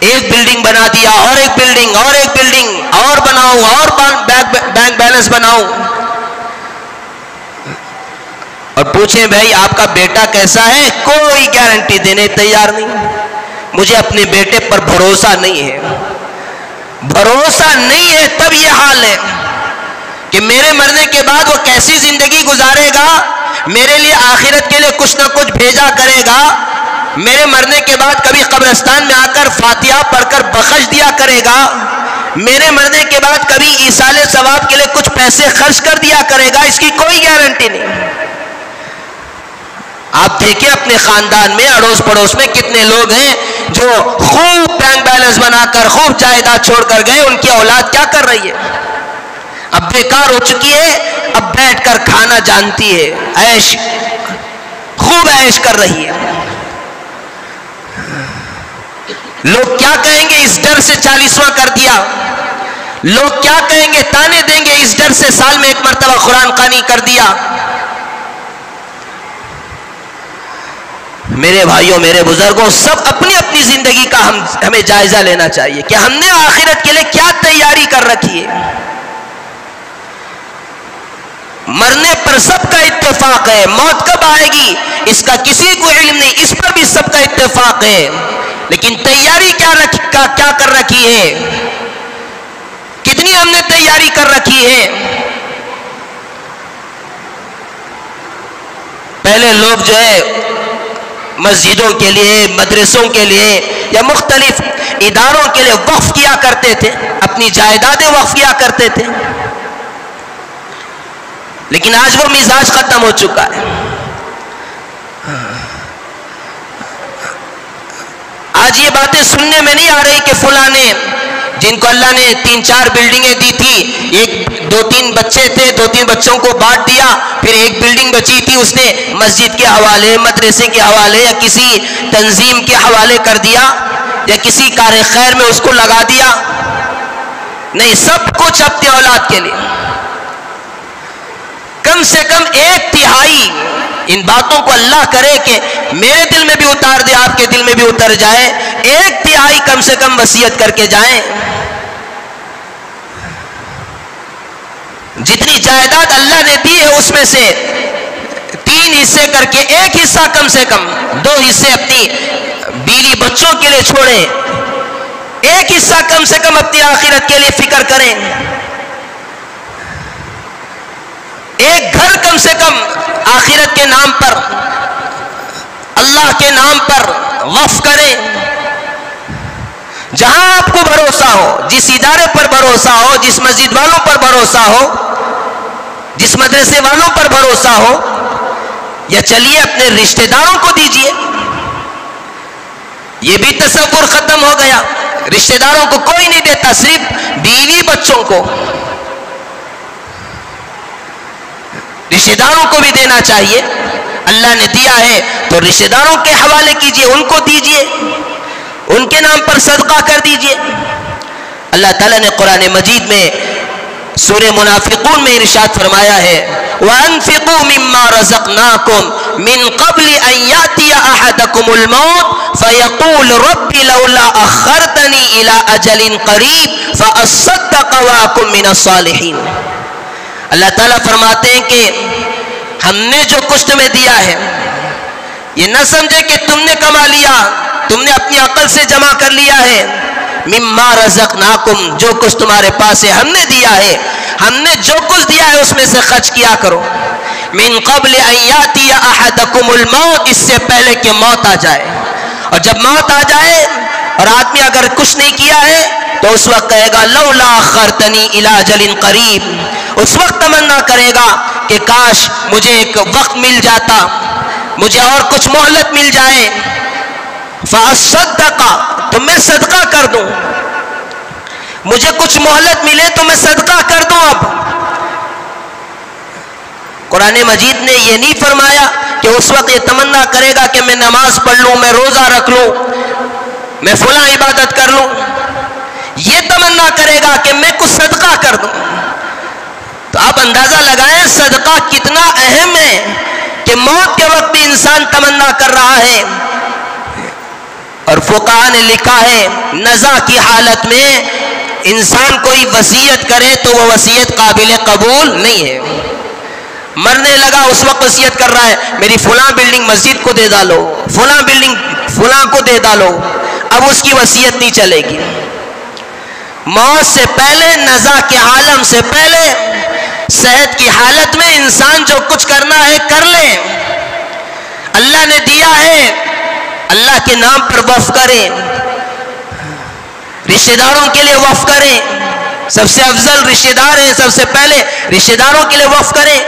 ایک بلڈنگ بنا دیا، اور ایک بلڈنگ، اور ایک بلڈنگ، اور بناؤں، اور بینک بیلنس بناؤں۔ اور پوچھیں بھائی آپ کا بیٹا کیسا ہے، کوئی گارنٹی دینے تیار نہیں۔ مجھے اپنے بیٹے پر بھروسہ نہیں ہے، بھروسہ نہیں ہے، تب یہ حال ہے۔ کہ میرے مرنے کے بعد وہ کیسی زندگی گزارے گا، میرے لیے آخرت کے لیے کچھ نہ کچھ بھیجا کرے گا، میرے مرنے کے بعد کبھی قبرستان میں آ کر فاتحہ پڑھ کر بخش دیا کرے گا، میرے مرنے کے بعد کبھی ایصال ثواب کے لیے کچھ پیسے خرچ کر دیا کرے گا، اس کی کوئی گارنٹی نہیں۔ آپ دیکھیں اپنے خاندان میں، اڑوس پڑوس میں کتنے لوگ ہیں جو خوب بینک بیلنس بنا کر خوب جائیداد چھوڑ کر گئے، ان کی اولاد کیا کر رہی ہے؟ اب بیکار ہو چکی ہے، اب بیٹھ کر کھانا جانتی ہے، عیش خوب عیش کر رہی ہے۔ لوگ کیا کہیں گے اس ڈر سے 40واں کر دیا، لوگ کیا کہیں گے تانے دیں گے اس ڈر سے سال میں ایک مرتبہ قرآن خوانی کر دیا۔ میرے بھائیوں، میرے بزرگوں، سب اپنی اپنی زندگی کا ہمیں جائزہ لینا چاہیے کہ ہم نے آخرت کے لیے کیا تیاری کر رکھی ہے۔ مرنے پر سب کا اتفاق ہے، موت کب آئے گی اس کا کسی کو علم نہیں، اس پر بھی سب کا اتفاق ہے، لیکن تیاری کیا کر رکھی ہے، کتنی ہم نے تیاری کر رکھی ہے۔ پہلے لوگ جو ہے مسجدوں کے لیے، مدرسوں کے لیے یا مختلف اداروں کے لیے وقف کیا کرتے تھے، اپنی جائیدادیں وقف کیا کرتے تھے، لیکن آج وہ مزاج ختم ہو چکا ہے۔ آج یہ باتیں سننے میں نہیں آ رہی کہ فلاں نے، جن کو اللہ نے 3-4 بلڈنگیں دی تھی، ایک 2-3 بچے تھے، 2-3 بچوں کو بانٹ دیا، پھر ایک بلڈنگ بچی تھی اس نے مسجد کے حوالے، مدرسے کے حوالے یا کسی تنظیم کے حوالے کر دیا، یا کسی کار خیر میں اس کو لگا دیا۔ نہیں، سب کچھ اپنی اولاد کے لیے۔ کم سے کم 1/3 ان باتوں کو اللہ کرے کہ میرے دل میں بھی اتار دے، آپ کے دل میں بھی اتر جائے، 1/3 کم سے کم وصیت کر کے جائیں۔ جتنی جائیداد اللہ نے دی ہے اس میں سے 3 حصے کر کے 1 حصہ کم سے کم، 2 حصے اپنی بیوی بچوں کے لیے چھوڑیں، 1 حصہ کم سے کم اپنی آخرت کے لیے فکر کریں، ایک گھر کم سے کم آخرت کے نام پر، اللہ کے نام پر وقف کریں۔ جہاں آپ کو بھروسہ ہو، جس ادارے پر بھروسہ ہو، جس مسجد والوں پر بھروسہ ہو، جس مدرسے والوں پر بھروسہ ہو، یا چلیے اپنے رشتہ داروں کو دیجئے۔ یہ بھی تصور ختم ہو گیا، رشتہ داروں کو کوئی نہیں دیتا، صرف بیوی بچوں کو۔ رشتہ داروں کو بھی دینا چاہیے، اللہ نے دیا ہے تو رشتہ داروں کے حوالے کیجئے، ان کو دیجئے، ان کے نام پر صدقہ کر دیجئے۔ اللہ تعالیٰ نے قرآن مجید میں سورہ منافقون میں ارشاد فرمایا ہے وَأَنفِقُوا مِمَّا رَزَقْنَاكُمْ مِن قَبْلِ أَن يَأْتِيَ أَحَدَكُمُ الْمَوْتُ فَيَقُولُ رَبِّ لَوْلَا أَخَّرْتَنِي إِلَىٰ أَجَلٍ قَرِيبٍ فَأَصَّدَّقَ وَأَكُن مِّنَ الصَّالِحِينَ۔ اللہ تعالیٰ فرماتے ہیں کہ ہم نے جو کچھ تمہیں دیا ہے، یہ نہ سمجھے کہ تم نے کما لیا، تم نے اپنی عقل سے جمع کر لیا ہے۔ مما رزقناکم، جو کچھ تمہارے پاس ہے ہم نے دیا ہے، ہم نے جو کچھ دیا ہے اس میں سے خرچ کیا کرو۔ من قبل ان یاتی احدکم الموت، اس سے پہلے کہ موت آ جائے، اور جب موت آ جائے اور آدمی اگر کچھ نہیں کیا ہے تو اس وقت کہے گا لولا اخرتنی الی اجل قریب، اس وقت تمنا کرے گا کہ کاش مجھے ایک وقت مل جاتا، مجھے اور کچھ مہلت مل جائے، فاصدق، تو میں صدقہ کر دوں، مجھے کچھ مہلت ملے تو میں صدقہ کر دوں۔ اب قرآن مجید نے یہ نہیں فرمایا کہ اس وقت یہ تمنا کرے گا کہ میں نماز پڑھ لوں، میں روزہ رکھ لوں، میں فلاں عبادت کر لوں، یہ تمنا کرے گا کہ میں کچھ صدقہ کر دوں۔ تو آپ اندازہ لگائیں صدقہ کتنا اہم ہے کہ موت کے وقت بھی انسان تمنا کر رہا ہے۔ اور فقہاء نے لکھا ہے نزع کی حالت میں انسان کوئی وصیت کرے تو وہ وصیت قابل قبول نہیں ہے۔ مرنے لگا اس وقت وصیت کر رہا ہے میری فلاں بلڈنگ مسجد کو دے ڈالو، فلاں بلڈنگ فلاں کو دے ڈالو، اب اس کی وصیت نہیں چلے گی۔ موت سے پہلے، نزع کے عالم سے پہلے صحت کی حالت میں انسان جو کچھ کرنا ہے کر لے. اللہ نے دیا ہے، اللہ کے نام پر وقف کریں، رشتہ داروں کے لیے وقف کریں. سب سے افضل رشتہ دار ہیں، سب سے پہلے رشتہ داروں کے لیے وقف کریں.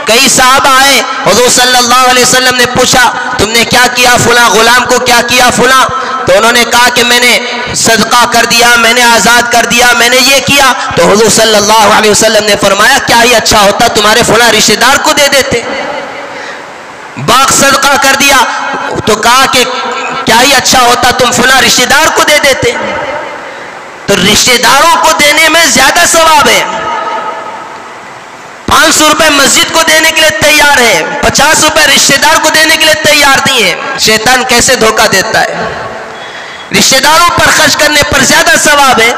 کئی صحابہ آئے، حضور صلی اللہ علیہ وسلم نے پوچھا تم نے کیا کیا فلاں غلام کو، کیا کیا فلاں؟ تو انہوں نے کہا کہ میں نے صدقہ کر دیا، میں نے آزاد کر دیا، میں نے یہ کیا. تو حضور صلی اللہ علیہ وسلم نے فرمایا کیا ہی اچھا ہوتا تمہارے فلاں رشتہ دار کو دے دیتے. باغ صدقہ کر دیا تو کہا کہ کیا ہی اچھا ہوتا تم فلاں رشتہ دار کو دے دیتے. تو رشتہ داروں کو دینے میں زیادہ ثواب ہے. 500 روپے مسجد کو دینے کے لیے تیار ہے، 50 روپے رشتہ دار کو دینے کے لیے تیار نہیں ہے. شیطان کیسے دھوکہ دیتا ہے. رشتہ داروں پر خرچ کرنے پر زیادہ ثواب ہے.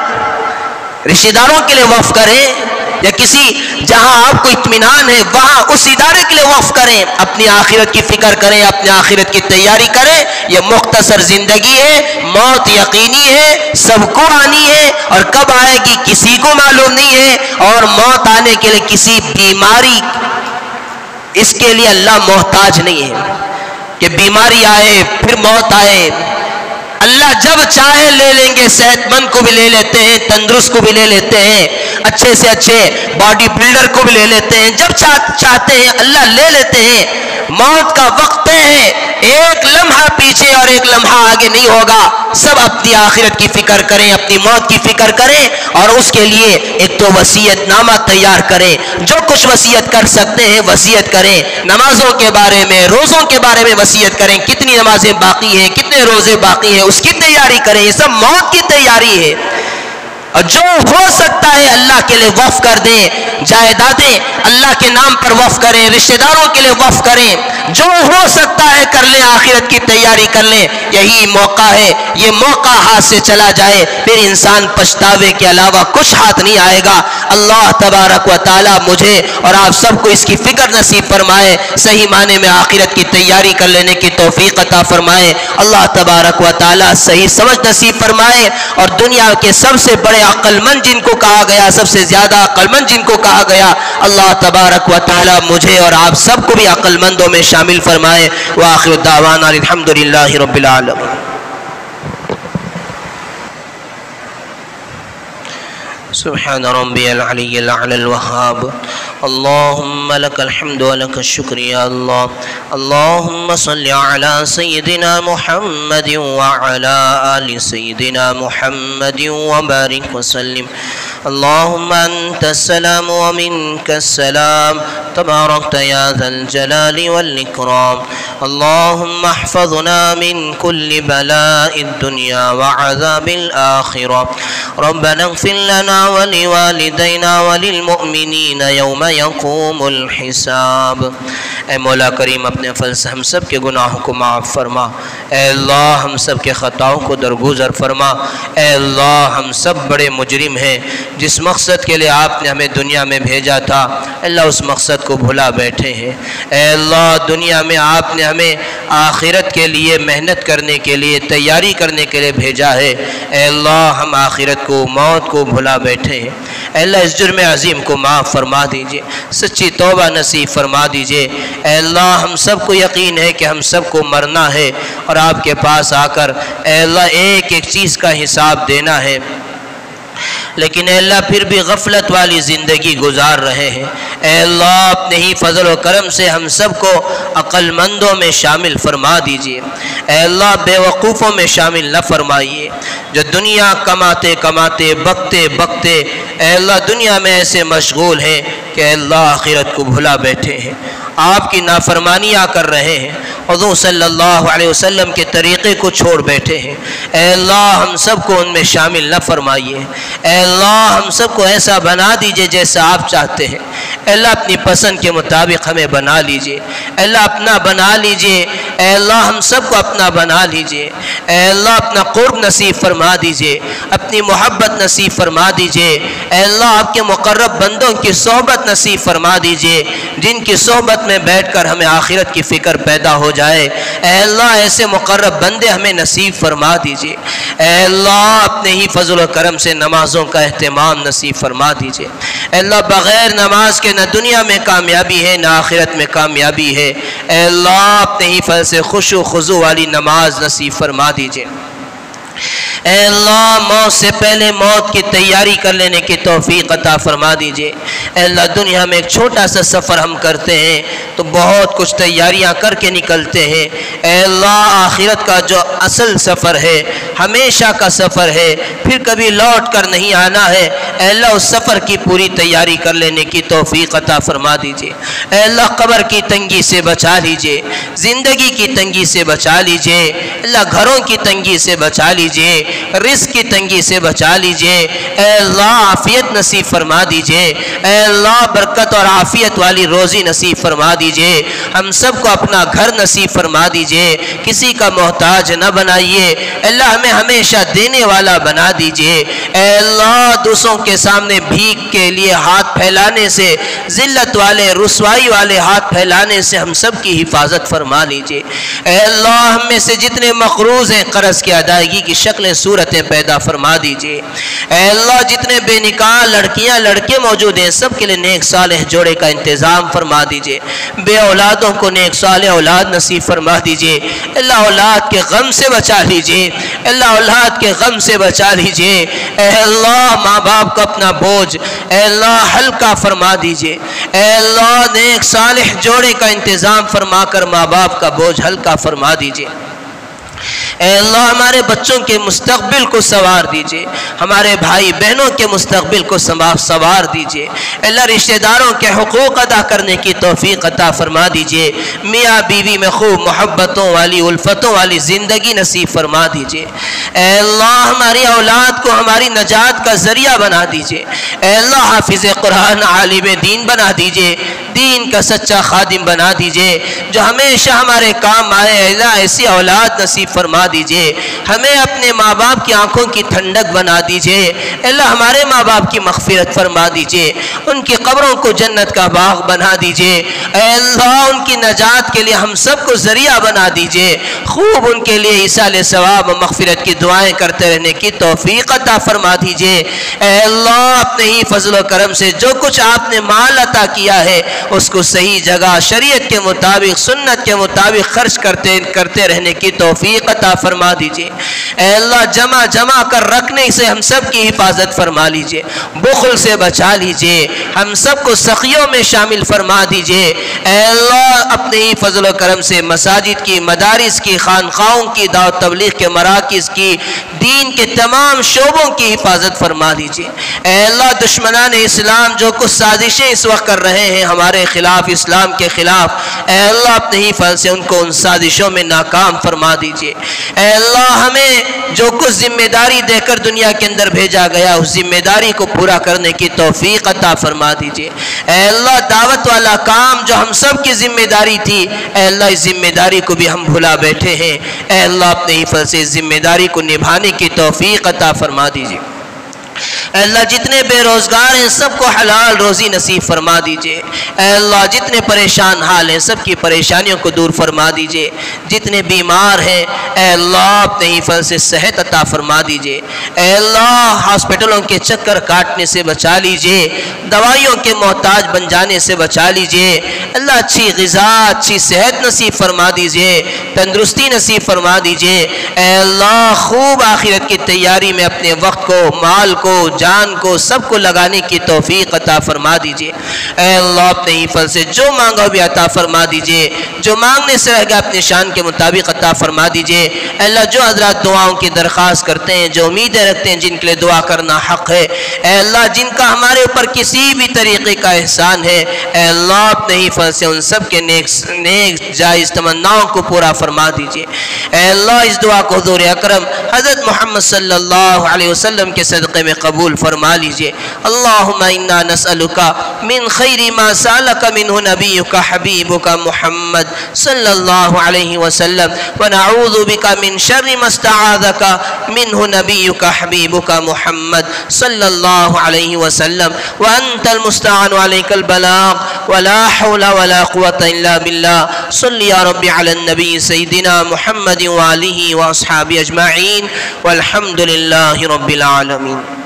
رشتہ داروں کے لیے وقف کریں، یا کسی جہاں آپ کو اطمینان ہے وہاں اس ادارے کے لیے وقف کریں. اپنی آخرت کی فکر کریں، اپنی آخرت کی تیاری کریں. یہ مختصر زندگی ہے، موت یقینی ہے، سب کو آنی ہے، اور کب آئے گی کسی کو معلوم نہیں ہے. اور موت آنے کے لیے کسی بیماری، اس کے لیے اللہ محتاج نہیں ہے کہ بیماری آئے پھر موت آئے. اللہ جب چاہے لے لیں گے. صحت مند کو بھی لے لیتے ہیں، تندرست کو بھی لے لیتے ہیں، اچھے سے اچھے باڈی بلڈر کو بھی لے لیتے ہیں. جب چاہتے ہیں اللہ لے لیتے ہیں. موت کا وقت ہے، ایک لمحہ پیچھے اور ایک لمحہ آگے نہیں ہوگا. سب اپنی آخرت کی فکر کریں، اپنی موت کی فکر کریں، اور اس کے لیے ایک تو وصیت نامہ تیار کریں. جو کچھ وصیت کر سکتے ہیں وصیت کریں. نمازوں کے بارے میں، روزوں کے بارے میں وصیت کریں. کتنی نمازیں باقی ہیں، کتنے روزے باقی ہیں، اس کی تیاری کریں. یہ سب موت کی تیاری ہے. اور جو ہو سکتا ہے اللہ کے لیے وقف کر دیں. جائیدادیں اللہ کے نام پر وقف کریں، رشتہ داروں کے لیے وقف کریں. جو ہو سکتا ہے کر لیں، آخرت کی تیاری کر لیں. یہی موقع ہے. یہ موقع ہاتھ سے چلا جائے پھر انسان پچھتاوے کے علاوہ کچھ ہاتھ نہیں آئے گا. اللہ تبارک و تعالی مجھے اور آپ سب کو اس کی فکر نصیب فرمائے. صحیح معنی میں آخرت کی تیاری کر لینے کی توفیق عطا فرمائے. اللہ تبارک و تعالی صحیح سمجھ نصیب فرمائے. اور دنیا کے سب سے بڑے عقل مند جن کو کہا گیا، سب سے زیادہ عقل مند جن کو کہا گیا، اللہ تبارک و تعالی مجھے اور آپ سب کو بھی عقل مندوں میں شامل فرمائے. وآخر دعوانا الحمدللہ رب العالمین. سبحان ربی العلی الاعلی الوہاب. اللہم لک الحمد و لک الشکر یا اللہ. اللہم صلی علی سیدنا محمد وعلی آل سیدنا محمد وبارک وسلم. اللہم انت السلام ومنک السلام تبارکت یا ذا الجلال والاکرام. اللہم احفظنا من کل بلاء الدنیا وعذاب الآخرہ. ربنا اغفر لنا ولوالدینا وللمؤمنین یوم یقوم الحساب. اے مولا کریم اپنے فضل سے ہم سب کے گناہوں کو معاف فرما. اے اللہ ہم سب کے خطاؤں کو درگزر فرما. اے اللہ ہم سب بڑے مجرم ہیں. جس مقصد کے لیے آپ نے ہمیں دنیا میں بھیجا تھا اللہ اس مقصد کو بھلا بیٹھے ہیں. اے اللہ دنیا میں آپ نے ہمیں آخرت کے لیے محنت کرنے کے لیے، تیاری کرنے کے لیے بھیجا ہے. اے اللہ ہم آخرت کو، موت کو بھلا بیٹھے ہیں. اے اللہ اس جرم عظیم کو معاف فرما دیجئے، سچی توبہ نصیب فرما دیجئے. اے اللہ ہم سب کو یقین ہے کہ ہم سب کو مرنا ہے اور آپ کے پاس آ کر اے اللہ ایک ایک چیز کا حساب دینا ہے. لیکن اے اللہ پھر بھی غفلت والی زندگی گزار رہے ہیں. اے اللہ اپنے ہی فضل و کرم سے ہم سب کو عقل مندوں میں شامل فرما دیجئے. اے اللہ بے وقوفوں میں شامل نہ فرمائیے جو دنیا کماتے کماتے بکتے بکتے اے اللہ دنیا میں ایسے مشغول ہیں کہ اے اللہ آخرت کو بھلا بیٹھے ہیں، آپ کی نافرمانیاں کر رہے ہیں، حضور صلی اللہ علیہ وسلم کے طریقے کو چھوڑ بیٹھے ہیں. اے اللہ ہم سب کو ان میں شامل نہ فرمائیے. اے اللہ ہم سب کو ایسا بنا دیجئے جیسا آپ چاہتے ہیں. اے اللہ اپنی پسند کے مطابق ہمیں بنا لیجئے. اے اللہ اپنا بنا لیجئے. اے اللہ ہم سب کو اپنا بنا لیجئے. اے اللہ اپنا قرب نصیب فرما دیجئے، اپنی محبت نصیب فرما دیجئے. اے اللہ آپ کے مقرب بندوں کی صحبت نصیب فرما دیجئے، جن کی صحبت میں بیٹھ کر ہمیں آخرت کی فکر پیدا ہو جائے۔ اے اللہ ایسے مقرب بندے ہمیں نصیب فرما دیجئے۔ اے اللہ اپنے ہی فضل و کرم سے نمازوں کا اہتمام نصیب فرما دیجئے۔ اے اللہ بغیر نماز کے نہ دنیا میں کامیابی ہے نہ آخرت میں کامیابی ہے۔ اے اللہ اپنے ہی فضل سے خشوع و خضوع والی نماز نصیب فرما دیجئے۔ اے اللہ موت سے پہلے موت کی تیاری کر لینے کی توفیق عطا فرما دیجئے۔ اے اللہ دنیا میں ایک چھوٹا سا سفر ہم کرتے ہیں تو بہت کچھ تیاریاں کر کے نکلتے ہیں۔ اے اللہ آخرت کا جو اصل سفر ہے، ہمیشہ کا سفر ہے، پھر کبھی لوٹ کر نہیں آنا ہے۔ اے اللہ اس سفر کی پوری تیاری کر لینے کی توفیق عطا فرما دیجئے۔ اے اللہ قبر کی تنگی سے بچا لیجئے، زندگی کی تنگی سے بچا لیجئے، اللہ گھروں کی تنگی سے بچا لیجئے، رزق کی تنگی سے بچا لیجئے۔ اے اللہ عافیت نصیب فرما دیجئے۔ اے اللہ برکت اور عافیت والی روزی نصیب فرما دیجئے۔ ہم سب کو اپنا گھر نصیب فرما دیجئے، کسی کا محتاج نہ بنائیے۔ اللہ ہمیں ہمیشہ دینے والا بنا دیجئے۔ اے اللہ دوسروں کے سامنے بھیک کے لیے ہاتھ پھیلانے سے، ذلت والے رسوائی والے ہاتھ پھیلانے سے ہم سب کی حفاظت فرما لیجئے۔ اے اللہ ہم میں سے جتنے مقروض ہیں قرض کی ادائیگی کی شکلیں صورتیں پیدا فرما دیجئے۔ اے اللہ جتنے بے نکاح لڑکیاں لڑکے موجود ہیں سب کے لیے نیک صالح جوڑے کا انتظام فرما دیجئے۔ بے اولادوں کو نیک صالح اولاد نصیب فرما دیجئے۔ اللہ اولاد کے غم سے بچا لیجئے۔ اللہ اولاد کے غم سے بچا لیجئے۔ اے اللہ ماں باپ کو اپنا بوجھ اے اللہ ہلکا فرما دیجئے۔ اے اللہ نیک صالح جوڑے کا انتظام فرما کر ماں باپ کا بوجھ ہلکا فرما دیجئے۔ اے اللہ ہمارے بچوں کے مستقبل کو سنوار دیجئے، ہمارے بھائی بہنوں کے مستقبل کو سنوار دیجئے۔ اے اللہ رشتہ داروں کے حقوق ادا کرنے کی توفیق عطا فرما دیجئے۔ میاں بیوی میں خوب محبتوں والی الفتوں والی زندگی نصیب فرما دیجئے۔ اے اللہ ہماری اولاد کو ہماری نجات کا ذریعہ بنا دیجئے۔ اے اللہ حافظ قرآن عالم دین بنا دیجئے، دین کا سچا خادم بنا دیجئے جو ہمیشہ ہمارے کام آئے۔ اے اللہ ایسی اولاد نصیب فرما دیجئے، ہمیں اپنے ماں باپ کی آنکھوں کی ٹھنڈک بنا دیجئے۔ اللہ ہمارے ماں باپ کی مغفرت فرما دیجئے، ان کی قبروں کو جنت کا باغ بنا دیجئے۔ اے اللہ ان کی نجات کے لیے ہم سب کو ذریعہ بنا دیجئے، خوب ان کے لیے ایصال ثواب و مغفرت کی دعائیں کرتے رہنے کی توفیق عطا فرما دیجئے۔ اے اللہ اپنے ہی فضل و کرم سے جو کچھ آپ نے مال عطا کیا ہے اس کو صحیح جگہ شریعت کے مطابق سنت کے مطابق خرچ کرتے رہنے کی توفیق عطا فرما دیجئے۔ اے اللہ جمع کر رکھنے سے ہم سب کی حفاظت فرما لیجئے، بخل سے بچا لیجئے، ہم سب کو سخیوں میں شامل فرما دیجئے۔ اے اللہ اپنے ہی فضل و کرم سے مساجد کی، مدارس کی، خانقاہوں کی، دعوت تبلیغ کے مراکز کی، دین کے تمام شعبوں کی حفاظت فرما دیجئے۔ اے اللہ دشمنان اسلام جو کچھ سازشیں اس وقت کر رہے ہیں ہمارے خلاف، اسلام کے خلاف، اے اللہ اپنے ہی فضل سے ان کو ان سازشوں میں ناکام فرما دیجئے۔ اے اللہ ہمیں جو کچھ ذمہ داری دے کر دنیا کے اندر بھیجا گیا اس ذمہ داری کو پورا کرنے کی توفیق عطا فرما دیجئے۔ اے اللہ دعوت والا کام جو ہم سب کی ذمہ داری تھی، اے اللہ اس ذمہ داری کو بھی ہم بھلا بیٹھے ہیں، اے اللہ اپنے ہی فضل سے اس ذمہ داری کو نبھانے کی توفیق عطا فرما دیجئے۔ اے اللہ جتنے بے روزگار ہیں سب کو حلال روزی نصیب فرما دیجئے۔ اے اللہ جتنے پریشان حال ہیں سب کی پریشانیوں کو دور فرما دیجئے، جتنے بیمار ہیں اے اللہ اپنے ہی فضل سے صحت عطا فرما دیجئے۔ اے اللہ ہاسپٹلوں کے چکر کاٹنے سے بچا لیجئے، دوائیوں کے محتاج بن جانے سے بچا لیجئے۔ اللہ اچھی غذا اچھی صحت نصیب فرما دیجئے، تندرستی نصیب فرما دیجئے۔ اے اللہ خوب آخرت کی تیاری میں اپنے وقت کو، مال کو، جان کو، سب کو لگانے کی توفیق عطا فرما دیجئے۔ اے اللہ اپنے ہی فضل سے جو مانگو بھی عطا فرما دیجئے، جو مانگنے سے رہ گیا اپنے شان کے مطابق عطا فرما دیجئے۔ اے اللہ جو حضرات دعاؤں کی درخواست کرتے ہیں، جو امیدیں رکھتے ہیں، جن کے لیے دعا کرنا حق ہے، اے اللہ جن کا ہمارے اوپر کسی بھی طریقے کا احسان ہے، اے اللہ اپنے ہی فضل سے ان سب کے نیک جائز تمناؤں کو پورا فرما دیجئے۔ اے اللہ اس دعا کو حضور اکرم حضرت محمد صلی اللہ علیہ وسلم کے صدقے میں قبول قبول فرما لیجئے۔ اللہم انا نسألکا من خیر ما سالک منہ نبیک حبیبک محمد صلی اللہ علیہ وسلم ونعوذ بک من شر ما استعاذک منہ نبیک حبیبک محمد صلی اللہ علیہ وسلم وانت المستعان علیک البلاغ ولا حول ولا قوة الا باللہ۔ صلی یا رب علی النبی سیدنا محمد وآلہ واصحابہ اجمعین والحمد للہ رب العالمین۔